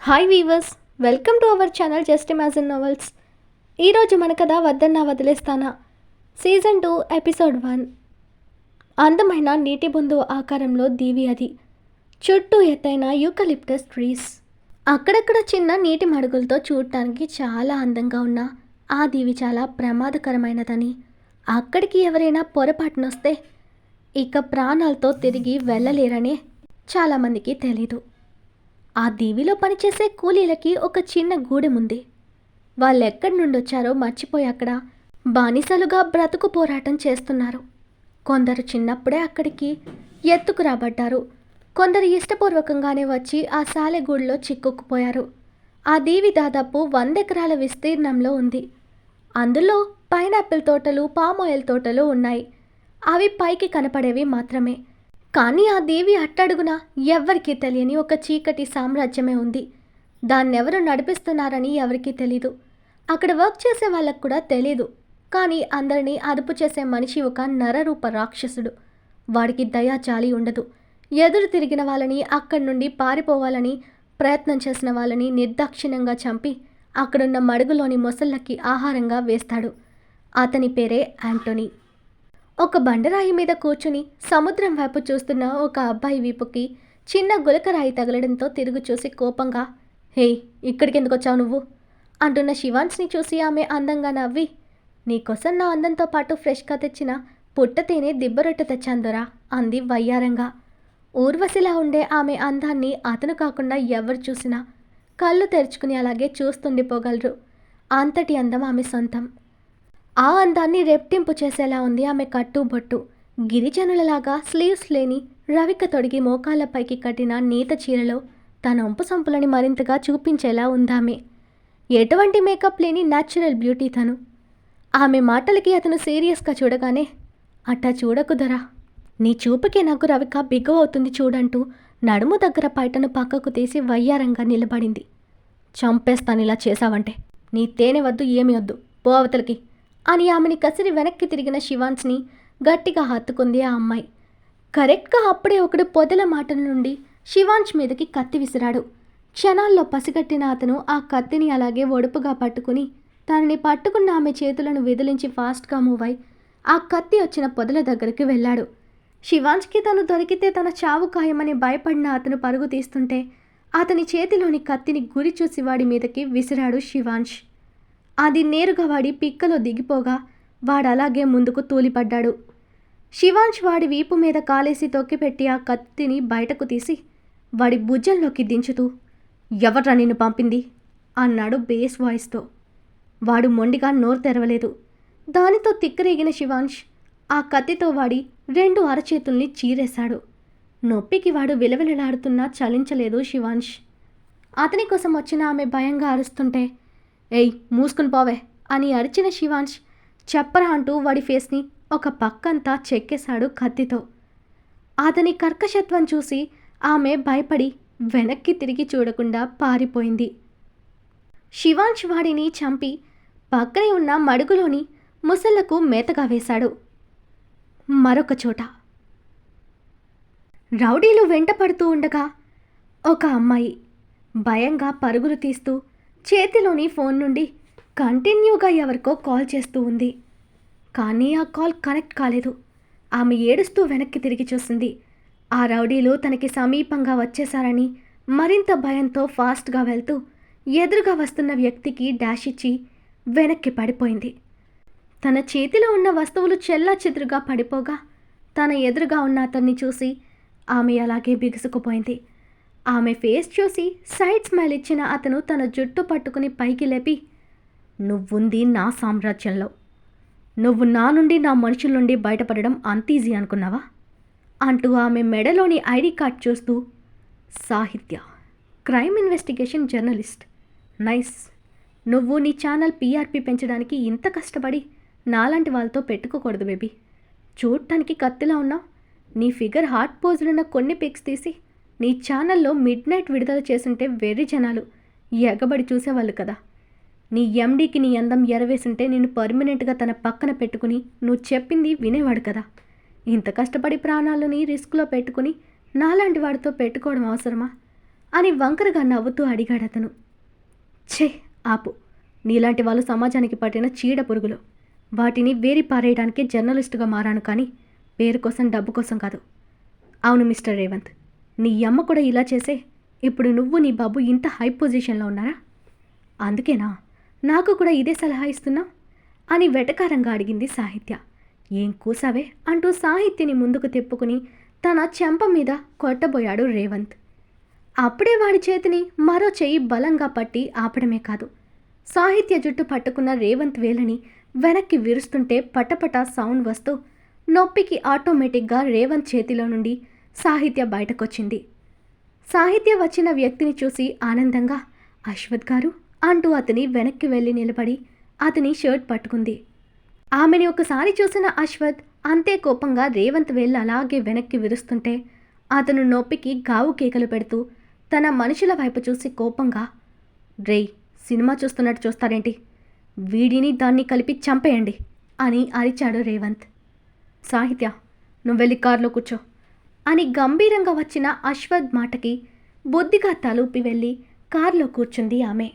Hi weavers, welcome to our channel just imagine novels. ఈరోజు మన కథ వద్దన్నా వదిలేస్తానా సీజన్ 2 ఎపిసోడ్ 1. అందమైన నీటి బొందు ఆకారంలో దీవి అది. చుట్టూ ఎత్తైన యూకలిప్టస్ ట్రీస్. అక్కడక్కడ చిన్న నీటి మడుగులతో చూడటానికి చాలా అందంగా ఉన్న ఆ దీవి చాలా ప్రమాదకరమైనదని, అక్కడికి ఎవరైనా పొరపాటునొస్తే ఇక ప్రాణాలతో తిరిగి వెళ్ళలేరనే చాలామందికి తెలీదు. ఆ దీవిలో పనిచేసే కూలీలకి ఒక చిన్న గూడెముంది. వాళ్ళెక్కడి నుండి వచ్చారో మర్చిపోయి అక్కడ బానిసలుగా బ్రతుకు పోరాటం చేస్తున్నారు. కొందరు చిన్నప్పుడే అక్కడికి ఎత్తుకురాబడ్డారు. కొందరు ఇష్టపూర్వకంగానే వచ్చి ఆ సాలెగూడులో చిక్కుకుపోయారు. ఆ దీవి దాదాపు 100 ఎకరాల విస్తీర్ణంలో ఉంది. అందులో పైనాపిల్ తోటలు, పామాయిల్ తోటలు ఉన్నాయి. అవి పైకి కనపడేవి మాత్రమే. కానీ ఆ దేవి అట్టడుగున ఎవ్వరికీ తెలియని ఒక చీకటి సామ్రాజ్యమే ఉంది. దాన్నెవరు నడిపిస్తున్నారని ఎవరికీ తెలీదు. అక్కడ వర్క్ చేసే వాళ్ళకు కూడా తెలీదు. కానీ అందరినీ అదుపు చేసే మనిషి ఒక నరరూప రాక్షసుడు. వాడికి దయా జాలి ఉండదు. ఎదురు తిరిగిన వాళ్ళని, అక్కడి నుండి పారిపోవాలని ప్రయత్నం చేసిన వాళ్ళని నిర్దాక్షిణ్యంగా చంపి అక్కడున్న మడుగులోని మొసళ్ళకి ఆహారంగా వేస్తాడు. అతని పేరే యాంటోనీ. ఒక బండరాయి మీద కూర్చుని సముద్రం వైపు చూస్తున్న ఒక అబ్బాయి వీపుకి చిన్న గులకరాయి తగలడంతో తిరుగు చూసి కోపంగా, హే, ఇక్కడికి ఎందుకు వచ్చావు నువ్వు అంటున్న శివాన్స్ని చూసి ఆమె అందంగా నవ్వి, నీకోసం నా అందంతో పాటు ఫ్రెష్గా తెచ్చిన పుట్టతేనే దిబ్బరొట్టె తెచ్చాందొరా అంది వయ్యారంగా. ఊర్వశిలా ఉండే ఆమె అందాన్ని అతను కాకుండా ఎవరు చూసినా కళ్ళు తెరుచుకుని అలాగే చూస్తుండిపోగలరు. అంతటి అందం ఆమె సొంతం. ఆ అందాన్ని రెప్టింపు చేసేలా ఉంది ఆమె కట్టుబొట్టు. గిరిజనులలాగా స్లీవ్స్ లేని రవిక తొడిగి మోకాళ్ళపైకి కట్టిన నీత చీరలో తన ఒంపు సంపులని మరింతగా చూపించేలా ఉందామె. ఎటువంటి మేకప్ లేని న్యాచురల్ బ్యూటీ తను. ఆమె మాటలకి అతను సీరియస్గా చూడగానే, అట్టా చూడకుదరా, నీ చూపుకే నాకు రవిక బిగ్గవ అవుతుంది చూడంటూ నడుము దగ్గర పైటను పక్కకు తీసి వయ్యారంగా నిలబడింది. చంపేస్తానిలా చేశావంటే. నీ తేనె వద్దు, ఏమి వద్దు, పో అవతలకి అని ఆమెని కసిరి వెనక్కి తిరిగిన శివాన్స్ని గట్టిగా హత్తుకుంది ఆ అమ్మాయి. కరెక్ట్గా అప్పుడే ఒకడు పొదల మాటల నుండి శివాన్స్ మీదకి కత్తి విసిరాడు. క్షణాల్లో పసిగట్టిన అతను ఆ కత్తిని అలాగే ఒడుపుగా పట్టుకుని తనని పట్టుకున్న ఆమె చేతులను విదిలించి ఫాస్ట్గా మూవ్ అయి ఆ కత్తి వచ్చిన పొదల దగ్గరికి వెళ్ళాడు. శివాన్స్కి తను దొరికితే తన చావు ఖాయమని భయపడిన అతను పరుగు తీస్తుంటే అతని చేతిలోని కత్తిని గురి చూసి వాడి మీదకి విసిరాడు శివాన్ష్. అది నేరుగా వాడి పిక్కలో దిగిపోగా వాడలాగే ముందుకు తూలిపడ్డాడు. శివాన్ష్ వాడి వీపు మీద కాలేసి తొక్కిపెట్టి ఆ కత్తిని బయటకు తీసి వాడి భుజంలోకి దించుతూ, ఎవర్రా నిన్ను పంపింది అన్నాడు బేస్ వాయిస్తో. వాడు మొండిగా నోరు తెరవలేదు. దానితో తిక్కరేగిన శివాన్ష్ ఆ కత్తితో వాడి 2 అరచేతుల్ని చీరేశాడు. నొప్పికి వాడు విలవిలలాడుతున్నా చలించలేదు శివాన్ష్. అతని కోసం వచ్చిన ఆమె భయంగా అరుస్తుంటే, ఏయ్, మూసుకుని పోవే అని అరిచిన శివాన్ష్ చెప్పరా అంటూ వాడి ఫేస్ని ఒక పక్కంతా చెక్కేశాడు కత్తితో. అతని కర్కశత్వం చూసి ఆమె భయపడి వెనక్కి తిరిగి చూడకుండా పారిపోయింది. శివాన్ష్ వాడిని చంపి పక్కనే ఉన్న మడుగులోని ముసళ్లకు మేతగా వేశాడు. మరొక చోట రౌడీలు వెంట పడుతూ ఉండగా ఒక అమ్మాయి భయంగా పరుగులు తీస్తూ చేతిలోని ఫోన్ నుండి కంటిన్యూగా ఎవరికో కాల్ చేస్తూ ఉంది. కానీ ఆ కాల్ కనెక్ట్ కాలేదు. ఆమె ఏడుస్తూ వెనక్కి తిరిగి చూసింది. ఆ రౌడీలు తనకి సమీపంగా వచ్చేశారని మరింత భయంతో ఫాస్ట్గా వెళ్తూ ఎదురుగా వస్తున్న వ్యక్తికి డాష్ ఇచ్చి వెనక్కి పడిపోయింది. తన చేతిలో ఉన్న వస్తువులు చెల్లాచెదురుగా పడిపోగా తన ఎదురుగా ఉన్న అతన్ని చూసి ఆమె అలాగే బిగుసుకుపోయింది. ఆమె ఫేస్ చూసి సైడ్ స్మైల్ ఇచ్చిన అతను తన జుట్టు పట్టుకుని పైకి లేపి, నువ్వుంది నా సామ్రాజ్యంలో, నువ్వు నా నుండి, నా మనుషుల నుండి బయటపడడం అంత ఈజీ అనుకున్నావా అంటూ ఆమె మెడలోని ఐడి కార్డ్ చూస్తూ, సాహిత్య, క్రైమ్ ఇన్వెస్టిగేషన్ జర్నలిస్ట్, నైస్, నువ్వు నీ ఛానల్ పీఆర్పీ పెంచడానికి ఇంత కష్టపడి నాలాంటి వాళ్ళతో పెట్టుకోకూడదు బేబీ. చూడటానికి కత్తిలా ఉన్నావు. నీ ఫిగర్ హార్ట్ పోజులున్న కొన్ని పిక్స్ తీసి నీ ఛానల్లో మిడ్ నైట్ విడుదల చేసుంటే వెర్రి జనాలు ఎగబడి చూసేవాళ్ళు కదా. నీ ఎండీకి నీ అందం ఎరవేసుంటే నేను పర్మనెంట్గా తన పక్కన పెట్టుకుని నువ్వు చెప్పింది వినేవాడు కదా. ఇంత కష్టపడి ప్రాణాలని రిస్క్లో పెట్టుకుని నాలాంటి వాడితో పెట్టుకోవడం అవసరమా అని వంకరగా నవ్వుతూ అడిగాడతను. ఛే, ఆపు. నీలాంటి వాళ్ళు సమాజానికి పట్టిన చీడ పురుగులు. వాటిని వేరి పారేయడానికి జర్నలిస్టుగా మారాను, కానీ పేరు కోసం, డబ్బు కోసం కాదు. అవును మిస్టర్ రేవంత్, నీ అమ్మ కూడా ఇలా చేసే ఇప్పుడు నువ్వు నీ బాబు ఇంత హై పొజిషన్లో ఉన్నారా? అందుకేనా నాకు కూడా ఇదే సలహా ఇస్తున్నావు అని వెటకారంగా అడిగింది సాహిత్య. ఏం కూసావే అంటూ సాహిత్యని ముందుకు తిప్పుకుని తన చెంప మీద కొట్టబోయాడు రేవంత్. అప్పుడే వాడి చేతిని మరో చెయ్యి బలంగా పట్టి ఆపడమే కాదు, సాహిత్య జుట్టు పట్టుకున్న రేవంత్ వేలని వెనక్కి విరుస్తుంటే పటపట సౌండ్ వస్తూ నొప్పికి ఆటోమేటిక్గా రేవంత్ చేతిలో నుండి సాహిత్య బయటకొచ్చింది. సాహిత్య వచ్చిన వ్యక్తిని చూసి ఆనందంగా అశ్వత్ గారు అంటూ అతని వెనక్కి వెళ్ళి నిలబడి అతని షర్ట్ పట్టుకుంది. ఆమెని ఒకసారి చూసిన అశ్వత్ అంతే కోపంగా రేవంత్ వేళ్ళు అలాగే వెనక్కి విరుస్తుంటే అతను నొప్పికి గావు కేకలు పెడుతూ తన మనుషుల వైపు చూసి కోపంగా, రేయ్, సినిమా చూస్తున్నట్టు చూస్తారేంటి? వీడిని దాన్ని కలిపి చంపేయండి అని అరిచాడు రేవంత్. సాహిత్య, నువ్వెళ్ళి కారులో కూర్చో అని గంభీరంగా వచ్చిన అశ్వత్ మాటకి బొద్దిగా తలూపి వెళ్ళి కారులో కూర్చుంది ఆమె.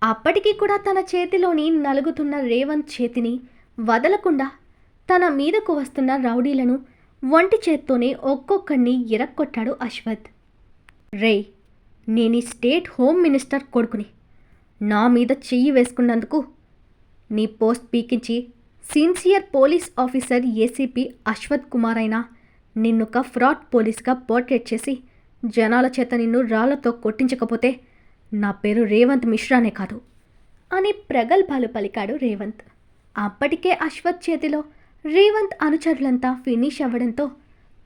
అప్పటికీ కూడా తన చేతిలోని నలుగుతున్న రేవంత్ చేతిని వదలకుండా తన మీదకు వస్తున్న రౌడీలను ఒంటి చేత్తోనే ఒక్కొక్కడిని ఇరక్కొట్టాడు అశ్వత్. రేయ్, నేను ఈ స్టేట్ హోమ్ మినిస్టర్ కొడుకుని. నా మీద చెయ్యి వేసుకున్నందుకు నీ పోస్ట్ పీకించి sincere police officer ACP Ashwath Kumar అయినా నిన్నొక ఫ్రాడ్ పోలీస్గా పోర్ట్రేట్ చేసి జనాల చేత నిన్ను రాళ్లతో కొట్టించకపోతే నా పేరు రేవంత్ మిశ్రానే కాదు అని ప్రగల్భాలు పలికాడు రేవంత్. అప్పటికే అశ్వత్ చేతిలో రేవంత్ అనుచరులంతా ఫినిష్ అవ్వడంతో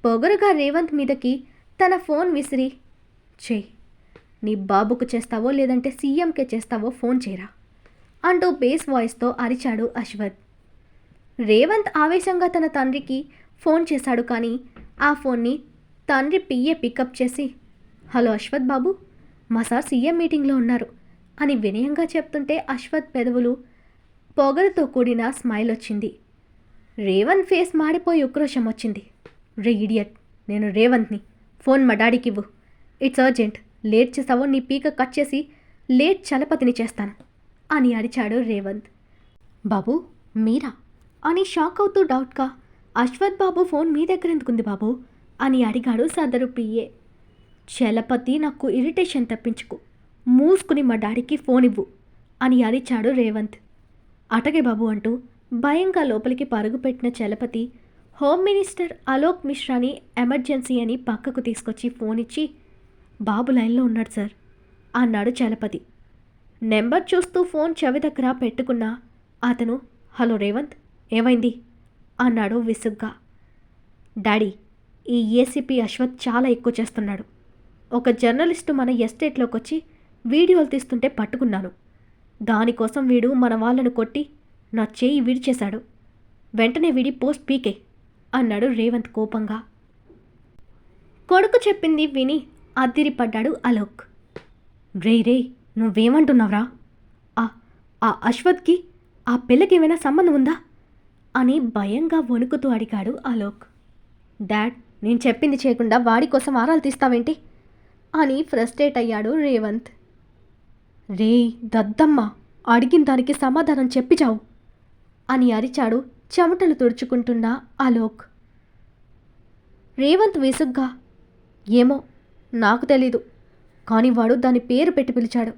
పొగరుగా రేవంత్ మీదకి తన ఫోన్ విసిరి, చెయ్యి, నీ బాబుకు చేస్తావో లేదంటే సీఎంకే చేస్తావో ఫోన్ చేయరా అంటూ బేస్ వాయిస్తో అరిచాడు అశ్వత్. రేవంత్ ఆవేశంగా తన తండ్రికి ఫోన్ చేశాడు, కానీ ఆ ఫోన్ని తండ్రి పిఏ పికప్ చేసి, హలో అశ్వత్ బాబు, మా సార్ సీఎం మీటింగ్లో ఉన్నారు అని వినయంగా చెప్తుంటే అశ్వత్ పెదవులు పొగరుతో కూడిన స్మైల్ వచ్చింది. రేవంత్ ఫేస్ మాడిపోయి ఉక్రోషం వచ్చింది. రే ఇడియట్, నేను రేవంత్ని, ఫోన్ మా డాడీకి ఇవ్వు. It's urgent. లేట్ చేసావో నీ పీక కట్ చేసి లేట్ చలపతిని చేస్తాను అని అరిచాడు రేవంత్. బాబు మీరా అని షాక్ అవుతూ డౌట్గా, అశ్వత్ బాబు ఫోన్ మీ దగ్గర ఎందుకుంది బాబు అని అడిగాడు సదరు పిఏ. చలపతి, నాకు ఇరిటేషన్ తప్పించుకు, మూసుకుని మా డాడీకి ఫోన్ ఇవ్వు అని అరిచాడు రేవంత్. అటగే బాబు అంటూ భయంగా లోపలికి పరుగుపెట్టిన చలపతి హోమ్ మినిస్టర్ అలోక్ మిశ్రాని ఎమర్జెన్సీ అని పక్కకు తీసుకొచ్చి ఫోన్ ఇచ్చి, బాబు లైన్లో ఉన్నాడు సార్ అన్నాడు చలపతి. నెంబర్ చూస్తూ ఫోన్ చెవి దగ్గర పెట్టుకున్న అతను, హలో రేవంత్, ఏమైంది అన్నాడు విసుగ్గా. డాడీ, ఈ ఏసీపీ అశ్వత్ చాలా ఎక్కువ చేస్తున్నాడు. ఒక జర్నలిస్టు మన ఎస్టేట్లోకి వచ్చి వీడియోలు తీస్తుంటే పట్టుకున్నాను. దానికోసం వీడు మన వాళ్ళను కొట్టి నా చేయి విడిచేశాడు. వెంటనే వీడి పోస్ట్ పీకే అన్నాడు రేవంత్ కోపంగా. కొడుకు చెప్పింది విని అద్దిరిపడ్డాడు అలోక్. రే, నువ్వేమంటున్నావురా? ఆ అశ్వత్కి ఆ పిల్లకి ఏమైనా సంబంధం ఉందా అని భయంగా వణుకుతూ అడిగాడు అలోక్. డాడ్, నేను చెప్పింది చేయకుండా వాడి కోసం ఆరాలు తీస్తావేంటి అని ఫ్రస్ట్రేట్ అయ్యాడు రేవంత్. రే దద్దమ్మ, అడిగిన దానికి సమాధానం చెప్పి చావు అని అరిచాడు చెమటలు తుడుచుకుంటున్న అలోక్. రేవంత్ విసుగ్గా, ఏమో నాకు తెలీదు, కానీ వాడు దాని పేరు పెట్టి పిలిచాడు,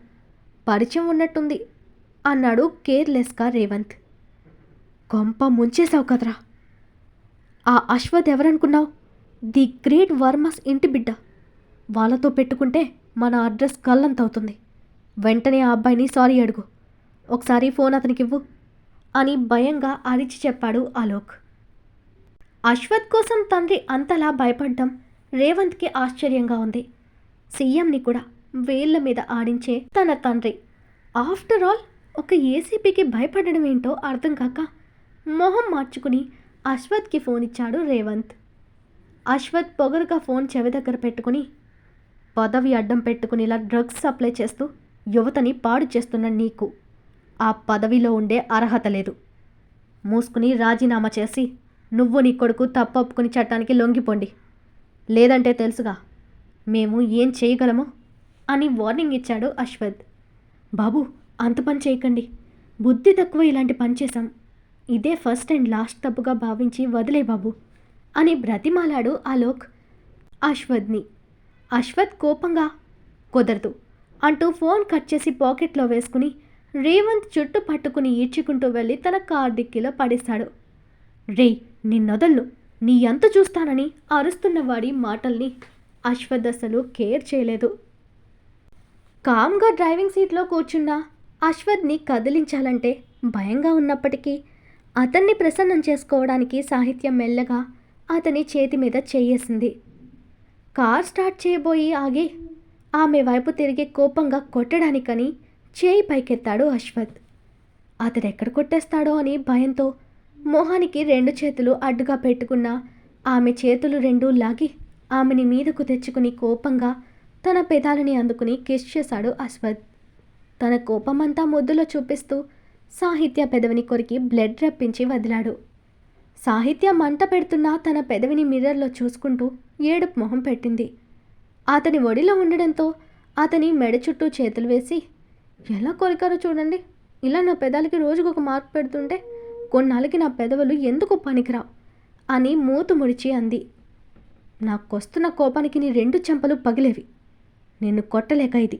పరిచయం ఉన్నట్టుంది అన్నాడు కేర్లెస్గా రేవంత్. కొంప ముంచేశావు కదరా. ఆ అశ్వత్ ఎవరనుకున్నావు? ది గ్రేట్ వర్మస్ ఇంటి బిడ్డ. వాళ్ళతో పెట్టుకుంటే మన అడ్రస్ గల్లంతవుతుంది. వెంటనే ఆ అబ్బాయిని సారీ అడుగు. ఒకసారి ఫోన్ అతనికి ఇవ్వు అని భయంగా అరిచి చెప్పాడు అలోక్. అశ్వత్ కోసం తండ్రి అంతలా భయపడ్డం రేవంత్కి ఆశ్చర్యంగా ఉంది. సీఎంని కూడా వేళ్ల మీద ఆడించే తన తండ్రి ఆఫ్టర్ ఆల్ ఒక ఏసీపీకి భయపడడం ఏంటో అర్థం కాక మొహం మార్చుకుని అశ్వత్కి ఫోన్ ఇచ్చాడు రేవంత్. అశ్వత్ పొగరుగా ఫోన్ చెవి దగ్గర పెట్టుకుని, పదవి అడ్డం పెట్టుకుని ఇలా డ్రగ్స్ సప్లై చేస్తూ యువతని పాడు చేస్తున్న నీకు ఆ పదవిలో ఉండే అర్హత లేదు. మూసుకుని రాజీనామా చేసి నువ్వు నీ కొడుకు తప్పొప్పుకుని చట్టానికి లొంగిపోండి. లేదంటే తెలుసుగా మేము ఏం చేయగలమో అని వార్నింగ్ ఇచ్చాడు అశ్వథ్. బాబు, అంత పని చేయకండి, బుద్ధి తక్కువ ఇలాంటి పని చేశాం, ఇదే ఫస్ట్ అండ్ లాస్ట్ తప్పుగా భావించి వదిలే బాబు అని బ్రతిమాలాడు ఆలోక్ అశ్వథ్ని. అశ్వథ్ కోపంగా కుదరదు అంటూ ఫోన్ కట్ చేసి పాకెట్లో వేసుకుని రేవంత్ చుట్టూ పట్టుకుని ఈడ్చుకుంటూ వెళ్ళి తన కార్ డిక్కీలో పడేశాడు. రే, నిన్నొదళ్ళు, నీ ఎంత చూస్తానని అరుస్తున్నవాడి మాటల్ని అశ్వథ్ అసలు కేర్ చేయలేదు. కామ్గా డ్రైవింగ్ సీట్లో కూర్చున్న అశ్వథ్ని కదిలించాలంటే భయంగా ఉన్నప్పటికీ అతన్ని ప్రసన్నం చేసుకోవడానికి సాహిత్యం మెల్లగా అతని చేతి మీద చెయ్యేసింది. కార్ స్టార్ట్ చేయబోయి ఆగి ఆమె వైపు తిరిగి కోపంగా కొట్టడానికని చేయి పైకెత్తాడు అశ్వథ్. అతడెక్కడ కొట్టేస్తాడో అని భయంతో మొహానికి 2 చేతులు అడ్డుగా పెట్టుకున్న ఆమె చేతులు 2 లాగి ఆమెని మీదకు తెచ్చుకుని కోపంగా తన పెదాలని అందుకుని కిస్ చేశాడు అశ్వథ్. తన కోపమంతా ముద్దులో చూపిస్తూ సాహిత్య పెదవిని కొరికి బ్లడ్ రప్పించి వదిలాడు. సాహిత్య మంట పెడుతున్న తన పెదవిని మిర్రర్లో చూసుకుంటూ ఏడుపు మొహం పెట్టింది. అతని ఒడిలో ఉండడంతో అతని మెడ చుట్టూ చేతులు వేసి, ఎలా కొరికారో చూడండి, ఇలా నా పెదాలకి రోజుకొక మార్పు పెడుతుంటే కొన్నాళ్ళకి నా పెదవులు ఎందుకు పనికిరావు అని మూతు ముడిచి అంది. నాకొస్తున్న కోపానికి నీ 2 చెంపలు పగిలేవి, నిన్ను కొట్టలేక ఇది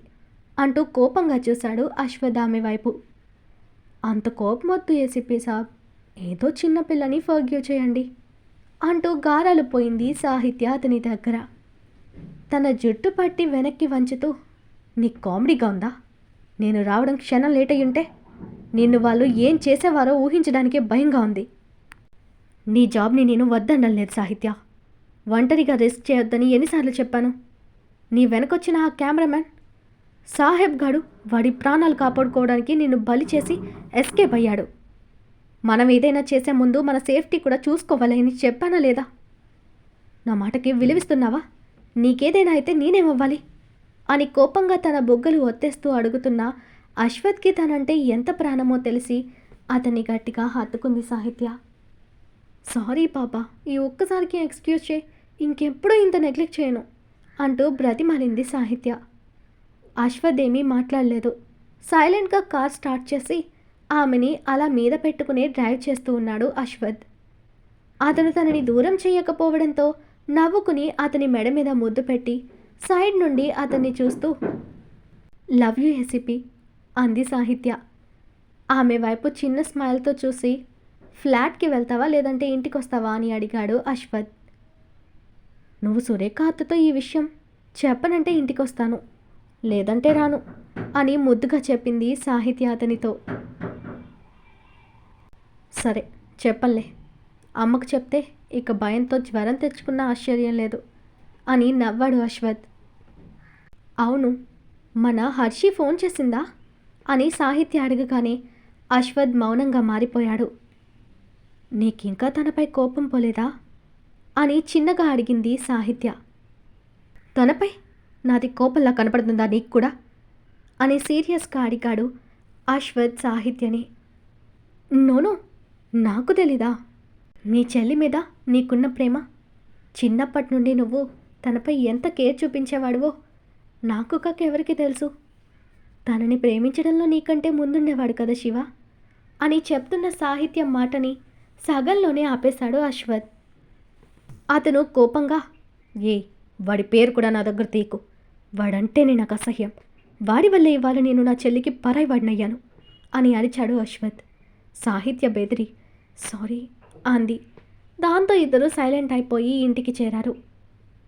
అంటూ కోపంగా చూశాడు అశ్వథ్ ఆమె వైపు. అంత కోపమొద్దు ఏసీపీ సాబ్, ఏదో చిన్నపిల్లని ఫర్గ్యూ చేయండి అంటూ గారాలు పోయింది సాహిత్య అతని దగ్గర. తన జుట్టు పట్టి వెనక్కి వంచుతూ, నీకు కామెడీగా ఉందా? నేను రావడం క్షణం లేట్ అయ్యుంటే నిన్ను వాళ్ళు ఏం చేసేవారో ఊహించడానికే భయంగా ఉంది. నీ జాబ్ని నేను వద్దనలేదు సాహిత్య, ఒంటరిగా రిస్క్ చేయొద్దని ఎన్నిసార్లు చెప్పాను. నీ వెనకొచ్చిన ఆ కెమెరామ్యాన్ సాహెబ్ గాడు వాడి ప్రాణాలు కాపాడుకోవడానికి నిన్ను బలి చేసి ఎస్కేప్ అయ్యాడు. మనం ఏదైనా చేసే ముందు మన సేఫ్టీ కూడా చూసుకోవాలని చెప్పానా లేదా? నా మాటకి విలువిస్తున్నావా? నీకేదైనా అయితే నేనేమవ్వాలి అని కోపంగా తన బుగ్గలు ఒత్తేస్తూ అడుగుతున్న అశ్వథ్కి తనంటే ఎంత ప్రాణమో తెలిసి అతన్ని గట్టిగా హత్తుకుంది సాహిత్య. సారీ పాపా, ఈ ఒక్కసారికి ఎక్స్క్యూజ్ చేయి, ఇంకెప్పుడూ ఇంత నెగ్లెక్ట్ చేయను అంటూ బ్రతిమాలింది సాహిత్య. అశ్వథ్ ఏమీ మాట్లాడలేదు. సైలెంట్గా కార్ స్టార్ట్ చేసి ఆమెని అలా మీద పెట్టుకునే డ్రైవ్ చేస్తూ ఉన్నాడు అశ్వథ్. అతను తనని దూరం చేయకపోవడంతో నవ్వుకుని అతని మెడ మీద ముద్దు పెట్టి సైడ్ నుండి అతన్ని చూస్తూ, లవ్ యూ ఏసీపీ అంది సాహిత్య. ఆమె వైపు చిన్న స్మైల్తో చూసి, ఫ్లాట్కి వెళ్తావా లేదంటే ఇంటికి వస్తావా అని అడిగాడు అశ్వథ్. నువ్వు సురేఖ అత్తతో ఈ విషయం చెప్పనంటే ఇంటికి వస్తాను, లేదంటే రాను అని ముద్దుగా చెప్పింది సాహిత్య అతనితో. సరే చెప్పలే, అమ్మకు చెప్తే ఇక భయంతో జ్వరం తెచ్చుకున్న ఆశ్చర్యం లేదు అని నవ్వాడు అశ్వథ్. అవును, మన హర్షి ఫోన్ చేసిందా అని సాహిత్య అడగగానే అశ్వథ్ మౌనంగా మారిపోయాడు. నీకింకా తనపై కోపం పోలేదా అని చిన్నగా అడిగింది సాహిత్య. తనపై నాది కోపంలా కనపడుతుందా నీకు కూడా అని సీరియస్గా అడిగాడు అశ్వథ్ సాహిత్యని. నోనో, నాకు తెలీదా నీ చెల్లి మీద నీకున్న ప్రేమ? చిన్నప్పటి నుండి నువ్వు తనపై ఎంత కేర్ చూపించేవాడువో నాకు కాక ఎవరికి తెలుసు. తనని ప్రేమించడంలో నీకంటే ముందుండేవాడు కదా శివ అని చెప్తున్న సాహిత్యం మాటని సగంలోనే ఆపేశాడు అశ్వథ్. అతను కోపంగా, వాడి పేరు కూడా నా దగ్గర తీకు, వాడంటేనే నాకు అసహ్యం, వాడి వల్లే ఇవాళ నేను నా చెల్లికి పరాయి వాడినయ్యాను అని అరిచాడు అశ్వథ్. సాహిత్య బెదిరి సారీ అంది. దాంతో ఇద్దరు సైలెంట్ అయిపోయి ఇంటికి చేరారు.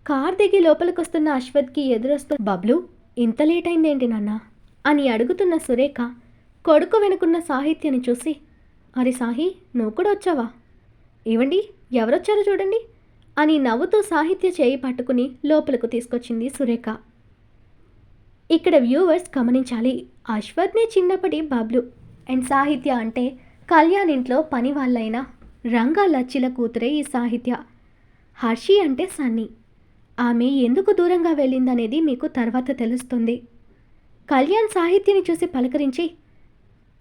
కార్ దిగి లోపలికొస్తున్న అశ్వథ్కి ఎదురొస్తూ, బబ్లు ఇంత లేట్ అయిందేంటి నాన్న అని అడుగుతున్న సురేఖ కొడుకు వెనుకున్న సాహిత్యని చూసి, అరే సాహి, నువ్వు కూడా వచ్చావా? ఏవండి, ఎవరొచ్చారో చూడండి అని నవ్వుతూ సాహిత్య చేయి పట్టుకుని లోపలకు తీసుకొచ్చింది సురేఖ. ఇక్కడ వ్యూవర్స్ గమనించాలి, అశ్వథ్ని చిన్నప్పటి బబ్లు అండ్ సాహిత్య అంటే కళ్యాణ్ ఇంట్లో పని వాళ్ళైన రంగా లచ్చిల కూతురే ఈ సాహిత్య. హర్షి అంటే సన్నీ. ఆమె ఎందుకు దూరంగా వెళ్ళిందనేది మీకు తర్వాత తెలుస్తుంది. కళ్యాణ్ సాహిత్యని చూసి పలకరించి,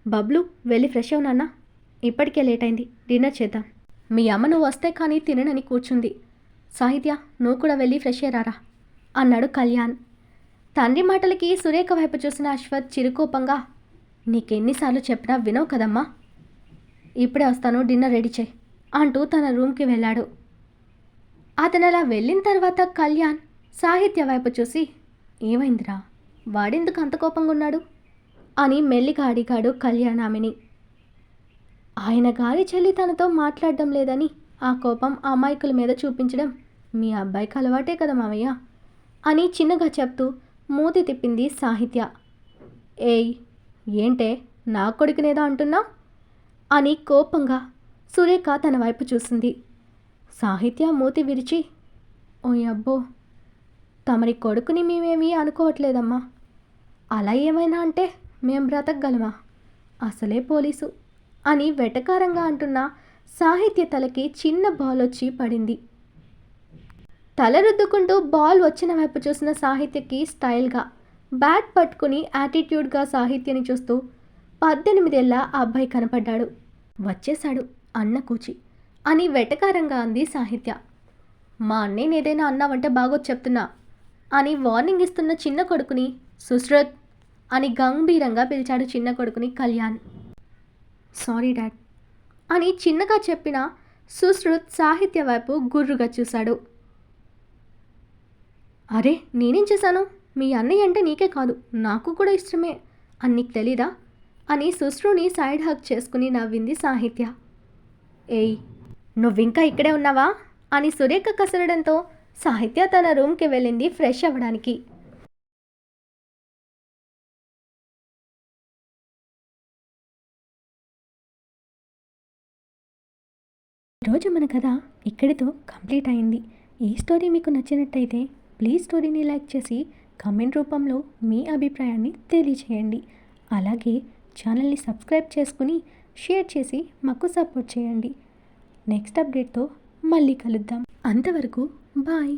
బబ్లు వెళ్ళి ఫ్రెష్ అవునా, ఇప్పటికే లేట్ అయింది, డిన్నర్ చేద్దాం. మీ అమ్మ నువ్వు వస్తే కానీ తిననని కూర్చుంది. సాహిత్య, నువ్వు కూడా వెళ్ళి ఫ్రెష్ అయ్యారా అన్నాడు కళ్యాణ్. తండ్రి మాటలకి సురేఖ వైపు చూసిన అశ్వత్ చిరుకోపంగా, నీకెన్నిసార్లు చెప్పినా వినవు కదమ్మా, ఇప్పుడే వస్తాను, డిన్నర్ రెడీ చేయి అంటూ తన రూమ్కి వెళ్ళాడు. అతను అలా వెళ్ళిన తర్వాత కళ్యాణ్ సాహిత్య వైపు చూసి, ఏమైందిరా, వాడెందుకు అంత కోపంగా ఉన్నాడు అని మెల్లిగా అడిగాడు కళ్యాణ్ ఆమెని. ఆయన గారి చెల్లి తనతో మాట్లాడడం లేదని ఆ కోపం అమాయకుల మీద చూపించడం మీ అబ్బాయికి అలవాటే కదా మావయ్య అని చిన్నగా చెప్తూ మూతి తిప్పింది సాహిత్య. ఏయ్, ఏంటే నా కొడుకునేదో అంటున్నా అని కోపంగా సురేఖ తన వైపు చూసింది. సాహిత్య మూతి విరిచి, ఓ అబ్బో, తమరి కొడుకుని మేమేమీ అనుకోవట్లేదమ్మా, అలా ఏమైనా అంటే మేం బ్రతకగలమా, అసలే పోలీసు అని వెటకారంగా అంటున్న సాహిత్య తలకి చిన్న బాల్ వచ్చి పడింది. తల రుద్దుకుంటూ బాల్ వచ్చిన వైపు చూసిన సాహిత్యకి స్టైల్గా బ్యాట్ పట్టుకుని యాటిట్యూడ్గా సాహిత్యని చూస్తూ 18 ఏళ్ల అబ్బాయి కనపడ్డాడు. వచ్చేశాడు అన్న కూచి అని వెటకారంగా అంది సాహిత్య. మా అన్నయ్యని ఏదైనా అన్నావంటే బాగోదు చెప్తున్నా అని వార్నింగ్ ఇస్తున్న చిన్న కొడుకుని సుశ్రుత్ అని గంభీరంగా పిలిచాడు చిన్న కొడుకుని కళ్యాణ్. సారీ డాడ్ అని చిన్నగా చెప్పిన సుశ్రుత్ సాహిత్య వైపు గుర్రుగా చూశాడు. అరే, నేనేం చేశాను, మీ అన్నయ్య అంటే నీకే కాదు నాకు కూడా ఇష్టమే అని నీకు తెలీదా అని సుశ్రుని సైడ్ హక్ చేసుకుని నవ్వింది సాహిత్య. ఏయ్, నువ్వింకా ఇక్కడే ఉన్నావా అని సురేఖ కసరడంతో సాహిత్య తన రూమ్కి వెళ్ళింది ఫ్రెష్ అవ్వడానికి. ఈరోజు మన కథ ఇక్కడితో కంప్లీట్ అయింది. ఈ స్టోరీ మీకు నచ్చినట్టయితే ప్లీజ్ స్టోరీని లైక్ చేసి కామెంట్ రూపంలో మీ అభిప్రాయాన్ని తెలియచేయండి. అలాగే ఛానల్ని సబ్స్క్రైబ్ చేసుకుని షేర్ చేసి మాకు సపోర్ట్ చేయండి. నెక్స్ట్ అప్డేట్తో మళ్ళీ కలుద్దాం. అంతవరకు బాయ్.